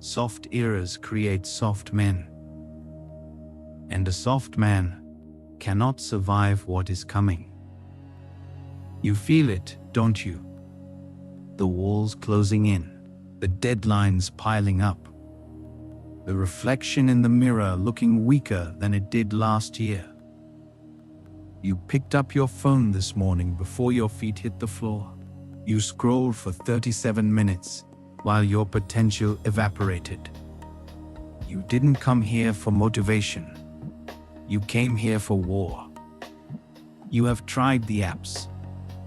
Soft eras create soft men. And a soft man cannot survive what is coming. You feel it, don't you? The walls closing in, the deadlines piling up, the reflection in the mirror looking weaker than it did last year. You picked up your phone this morning before your feet hit the floor. You scrolled for 37 minutes while your potential evaporated. You didn't come here for motivation. You came here for war. You have tried the apps.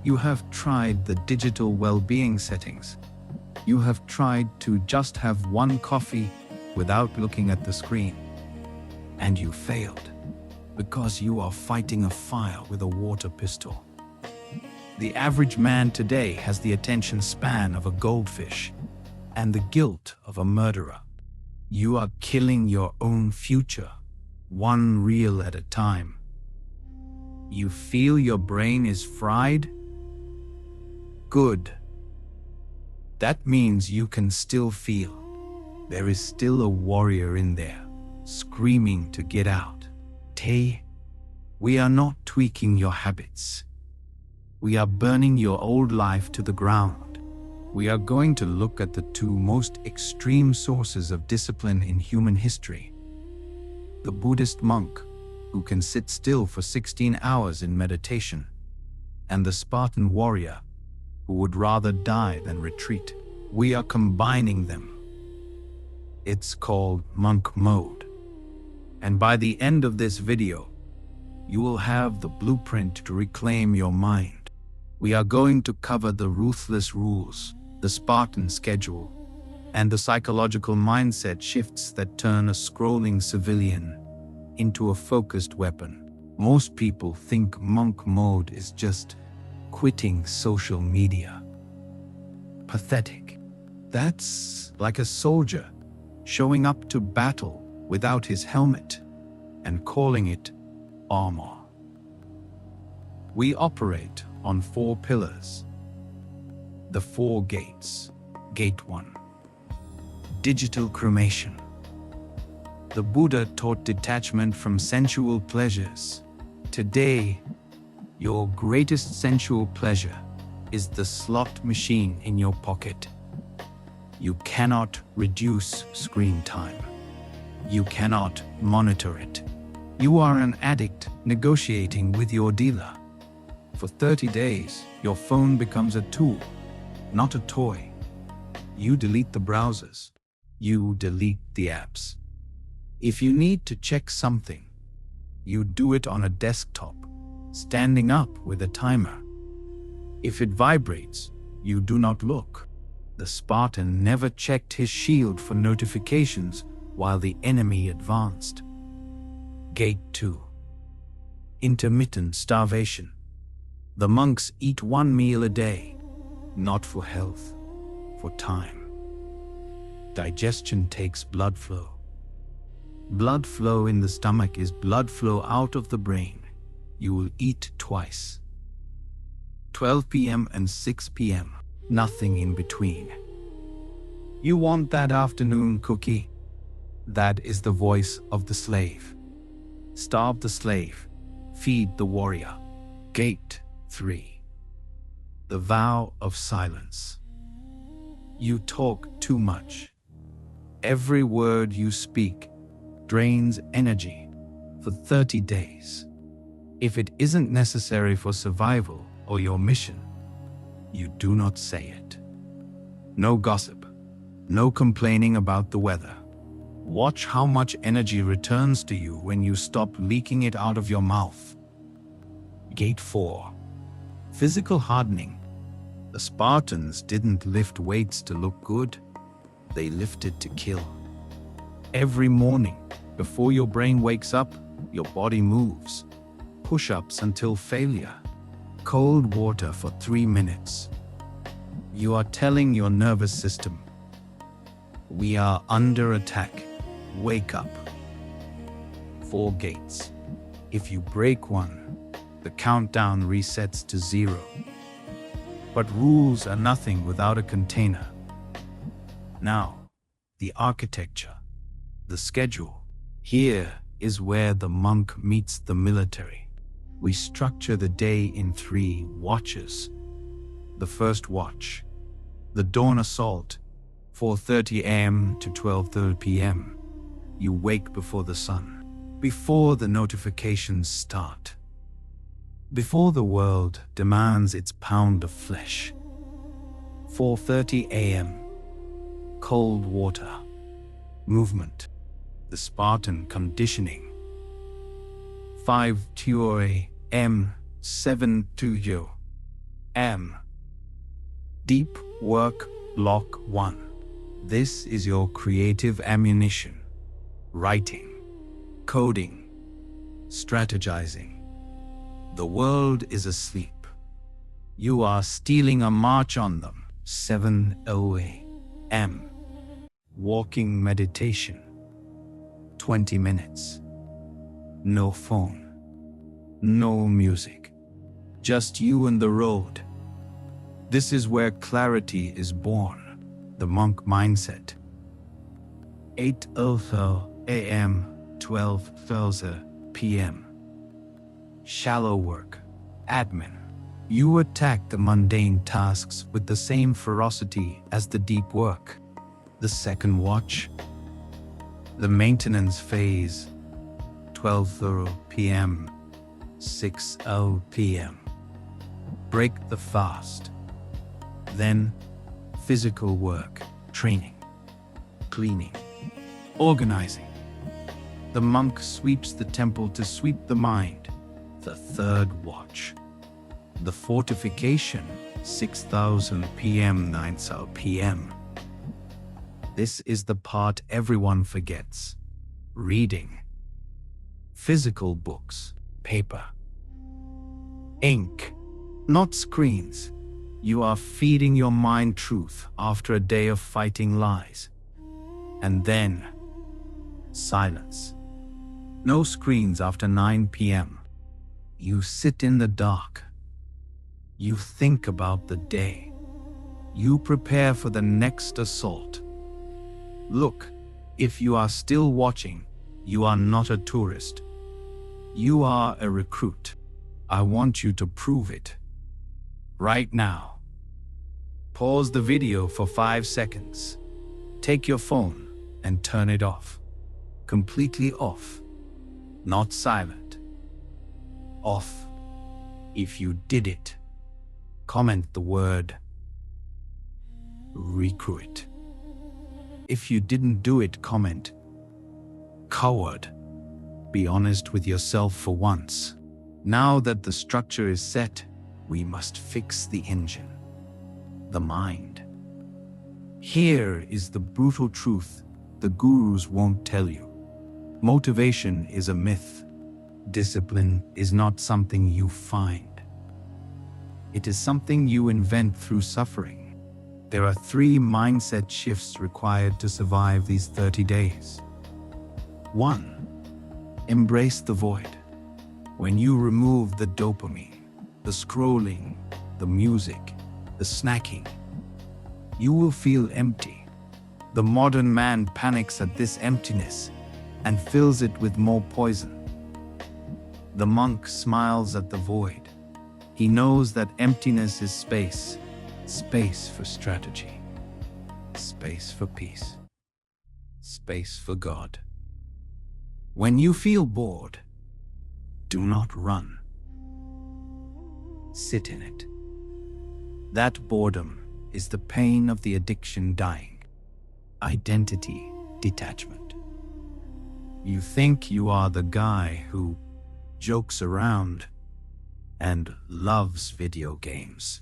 You have tried the digital well-being settings. You have tried to just have one coffee without looking at the screen. And you failed because you are fighting a fire with a water pistol. The average man today has the attention span of a goldfish and the guilt of a murderer. You are killing your own future, one reel at a time. You feel your brain is fried? Good. That means you can still feel. There is still a warrior in there, screaming to get out. Tay, we are not tweaking your habits. We are burning your old life to the ground. We are going to look at the two most extreme sources of discipline in human history. The Buddhist monk, who can sit still for 16 hours in meditation, and the Spartan warrior, who would rather die than retreat. We are combining them. It's called monk mode. And by the end of this video, you will have the blueprint to reclaim your mind. We are going to cover the ruthless rules, the Spartan schedule, and the psychological mindset shifts that turn a scrolling civilian into a focused weapon. Most people think monk mode is just quitting social media. Pathetic. That's like a soldier showing up to battle without his helmet and calling it armor. We operate on 4 pillars. The 4 gates. Gate 1. Digital cremation. The Buddha taught detachment from sensual pleasures. Today, your greatest sensual pleasure is the slot machine in your pocket. You cannot reduce screen time. You cannot monitor it. You are an addict negotiating with your dealer. For 30 days, your phone becomes a tool, not a toy. You delete the browsers. You delete the apps. If you need to check something, you do it on a desktop, standing up with a timer. If it vibrates, you do not look. The Spartan never checked his shield for notifications while the enemy advanced. Gate 2. Intermittent starvation. The monks eat 1 meal a day, not for health, for time. Digestion takes blood flow. Blood flow in the stomach is blood flow out of the brain. You will eat twice. 12 p.m. and 6 p.m. Nothing in between. You want that afternoon cookie? That is the voice of the slave. Starve the slave, feed the warrior. Gate 3. The vow of silence. You talk too much. Every word you speak drains energy for 30 days. If it isn't necessary for survival or your mission, you do not say it. No gossip, no complaining about the weather. Watch how much energy returns to you when you stop leaking it out of your mouth. Gate 4. Physical hardening. The Spartans didn't lift weights to look good. They lifted to kill. Every morning, before your brain wakes up, your body moves. Push-ups until failure. Cold water for 3 minutes. You are telling your nervous system, we are under attack. Wake up. 4 gates. If you break one, the countdown resets to 0. But rules are nothing without a container. Now, the architecture, the schedule. Here is where the monk meets the military. We structure the day in 3 watches. The first watch, the dawn assault, 4:30 a.m. to 12:30 p.m. You wake before the sun, before the notifications start, before the world demands its pound of flesh. 4:30 a.m. Cold water, movement, the Spartan conditioning. 5:20 a.m. 7:20 a.m. Deep work, block 1. This is your creative ammunition. Writing, coding, strategizing. The world is asleep. You are stealing a march on them. 7:00 a.m. Walking meditation. 20 minutes. No phone. No music. Just you and the road. This is where clarity is born. The monk mindset. 8:00 a.m. 12:00 p.m. Shallow work, admin. You attack the mundane tasks with the same ferocity as the deep work. The second watch, the maintenance phase, 12:00 p.m. 6:00 p.m. Break the fast. Then, physical work, training, cleaning, organizing. The monk sweeps the temple to sweep the mind. The third watch, the fortification, 6:00 p.m. 9:00 p.m. This is the part everyone forgets. Reading. Physical books, paper, ink, not screens. You are feeding your mind truth after a day of fighting lies. And then, silence. No screens after 9 p.m. You sit in the dark. You think about the day. You prepare for the next assault. Look, if you are still watching, you are not a tourist. You are a recruit. I want you to prove it. Right now. Pause the video for 5 seconds. Take your phone and turn it off. Completely off. Not silent. Off. If you did it, comment the word recruit. If you didn't do it, comment coward. Be honest with yourself for once. Now that the structure is set, we must fix the engine, the mind. Here is the brutal truth the gurus won't tell you. Motivation is a myth. Discipline is not something you find. It is something you invent through suffering. There are 3 mindset shifts required to survive these 30 days. 1. Embrace the void. When you remove the dopamine, the scrolling, the music, the snacking, you will feel empty. The modern man panics at this emptiness and fills it with more poison. The monk smiles at the void. He knows that emptiness is space. Space for strategy. Space for peace. Space for God. When you feel bored, do not run. Sit in it. That boredom is the pain of the addiction dying. Identity detachment. You think you are the guy who jokes around and loves video games.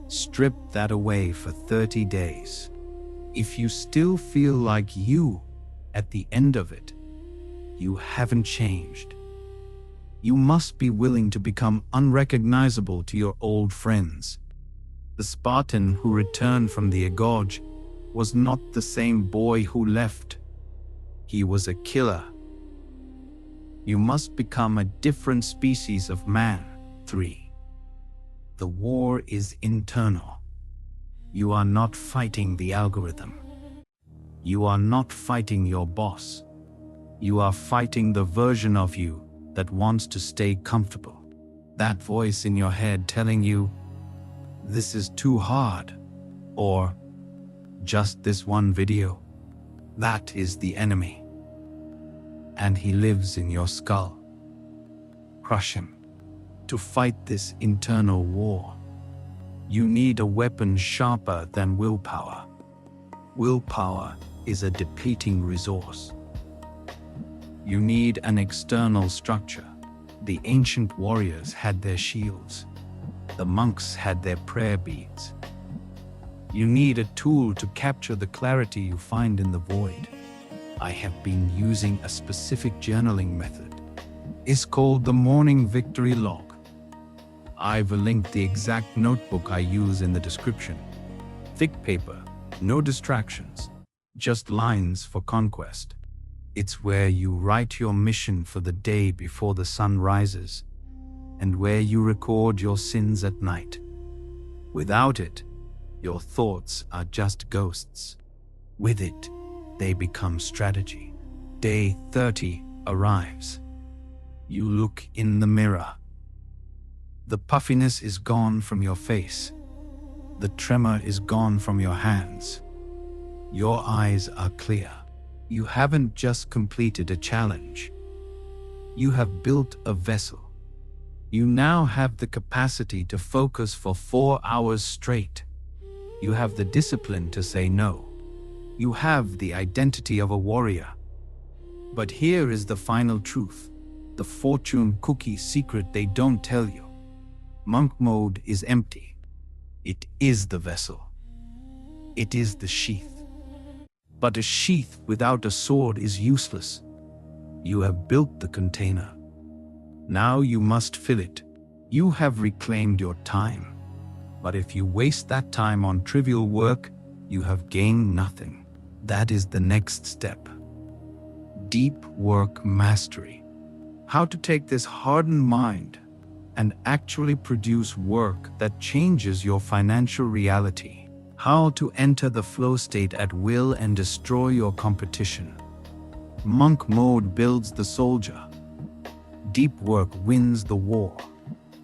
Strip that away for 30 days. If you still feel like you at the end of it, you haven't changed. You must be willing to become unrecognizable to your old friends. The Spartan who returned from the gorge was not the same boy who left. He was a killer. You must become a different species of man. 3. The war is internal. You are not fighting the algorithm. You are not fighting your boss. You are fighting the version of you that wants to stay comfortable. That voice in your head telling you, "This is too hard," or "Just this one video." That is the enemy. And he lives in your skull. Crush him. To fight this internal war, you need a weapon sharper than willpower. Willpower is a depleting resource. You need an external structure. The ancient warriors had their shields. The monks had their prayer beads. You need a tool to capture the clarity you find in the void. I have been using a specific journaling method. It's called the Morning Victory Log. I've linked the exact notebook I use in the description. Thick paper, no distractions, just lines for conquest. It's where you write your mission for the day before the sun rises, and where you record your sins at night. Without it, your thoughts are just ghosts. With it, they become strategy. Day 30 arrives. You look in the mirror. The puffiness is gone from your face. The tremor is gone from your hands. Your eyes are clear. You haven't just completed a challenge. You have built a vessel. You now have the capacity to focus for 4 hours straight. You have the discipline to say no. You have the identity of a warrior. But here is the final truth, the fortune cookie secret they don't tell you. Monk mode is empty. It is the vessel. It is the sheath. But a sheath without a sword is useless. You have built the container. Now you must fill it. You have reclaimed your time. But if you waste that time on trivial work, you have gained nothing. That is the next step. Deep work mastery. How to take this hardened mind and actually produce work that changes your financial reality. How to enter the flow state at will and destroy your competition. Monk mode builds the soldier. Deep work wins the war.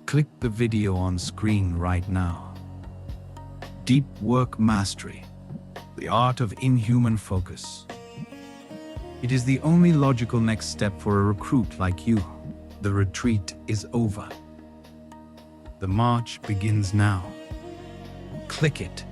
Click the video on screen right now. Deep work mastery. The art of inhuman focus. It is the only logical next step for a recruit like you. The retreat is over. The march begins now. Click it.